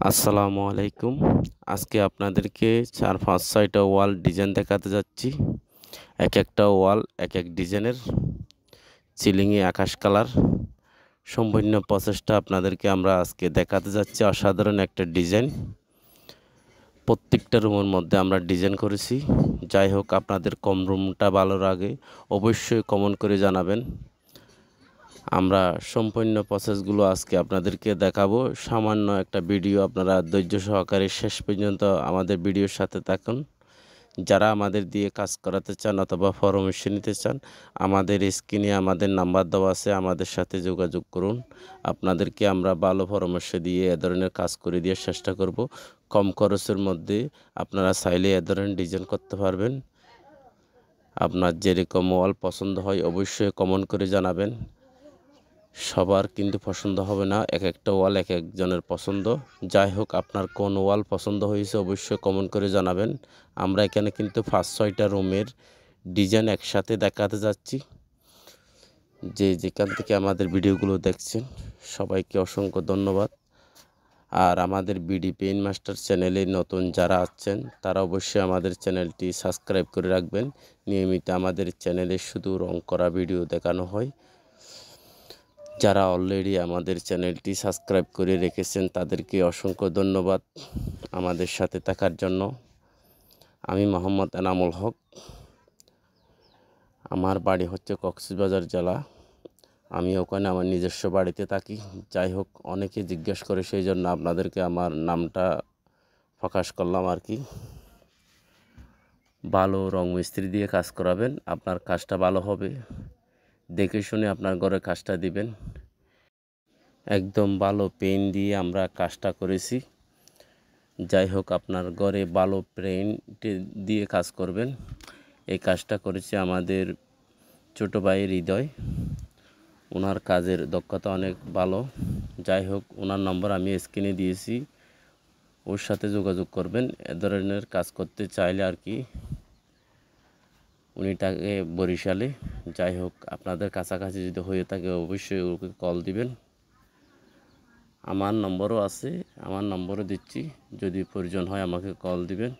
আসসালামু আলাইকুম। আজকে আপনাদেরকে ৪, ৫, ৬টা ওয়াল ডিজাইন দেখাতে যাচ্ছি। একেকটা ওয়াল একেক ডিজাইনের। সিলিংয়ে আকাশ কালার। সম্পূর্ণ প্রসেসটা আপনাদেরকে আমরা আজকে দেখাতে যাচ্ছি। অসাধারণ একটা ডিজাইন। প্রত্যেকটা রুমের মধ্যে আমরা ডিজাইন করেছি। যাই হোক, আপনাদের কম রুমটা ভালো লাগে অবশ্যই কমেন্ট করে জানাবেন। আমরা সম্পূর্ণ প্রসেসগুলো আজকে আপনাদেরকে দেখাবো। সামান্য একটা ভিডিও, আপনারা ধৈর্য সহকারে শেষ পর্যন্ত আমাদের ভিডিওর সাথে থাকুন। যারা আমাদের দিয়ে কাজ করাতে চান অথবা পরামর্শ নিতে চান, আমাদের স্ক্রিনে আমাদের নাম্বার দেওয়া আছে, আমাদের সাথে যোগাযোগ করুন। আপনাদেরকে আমরা ভালো পরামর্শ দিয়ে এ ধরনের কাজ করে দেওয়ার চেষ্টা করব। কম খরচের মধ্যে আপনারা চাইলে এ ধরনের ডিজাইন করতে পারবেন। আপনার যেরকম ওয়াল পছন্দ হয় অবশ্যই কমেন্ট করে জানাবেন। সবার কিন্তু পছন্দ হবে না, একেকটা ওয়াল একেকজনের পছন্দ। যাই হোক, আপনার কোন ওয়াল পছন্দ হয়েছে অবশ্যই কমেন্ট করে জানাবেন। আমরা এখানে কিন্তু ৫-৬টা রুমের ডিজাইন একসাথে দেখাতে যাচ্ছি। যেখান থেকে আমাদের ভিডিওগুলো দেখছেন সবাইকে অসংখ্য ধন্যবাদ। আর আমাদের বিডি পেইন্ট মাস্টার চ্যানেলে নতুন যারা আছেন তারা অবশ্যই আমাদের চ্যানেলটি সাবস্ক্রাইব করে রাখবেন। নিয়মিত আমাদের চ্যানেলে শুধু রং করা ভিডিও দেখানো হয়। যারা অলরেডি আমাদের চ্যানেলটি সাবস্ক্রাইব করে রেখেছেন তাদেরকে অসংখ্য ধন্যবাদ আমাদের সাথে থাকার জন্য। আমি মোহাম্মদ এনামুল হক। আমার বাড়ি হচ্ছে কক্সবাজার জেলা। আমি ওখানে আমার নিজস্ব বাড়িতে থাকি। যাই হোক, অনেকে জিজ্ঞেস করে, সেই জন্য আপনাদেরকে আমার নামটা প্রকাশ করলাম আর কি। ভালো রং মিস্ত্রি দিয়ে কাজ করাবেন, আপনার কাজটা ভালো হবে। দেখে শুনে আপনার ঘরে কাজটা দিবেন। একদম ভালো পেইন্ট দিয়ে আমরা কাজটা করেছি। যাই হোক, আপনার ঘরে ভালো পেইন্ট দিয়ে কাজ করবেন। এই কাজটা করেছে আমাদের ছোটো ভাই হৃদয়। ওনার কাজের দক্ষতা অনেক ভালো। যাই হোক, ওনার নম্বর আমি স্ক্রিনে দিয়েছি, ওর সাথে যোগাযোগ করবেন এ ধরনের কাজ করতে চাইলে আর কি। উনি থাকে বরিশালে। যাই হোক, আপনাদের কাছাকাছি যদি হয়ে থাকে অবশ্যই ওকে কল দিবেন। আমার নম্বরও আছে, আমার নম্বরও দিচ্ছি, যদি প্রয়োজন হয় আমাকে কল দিবেন।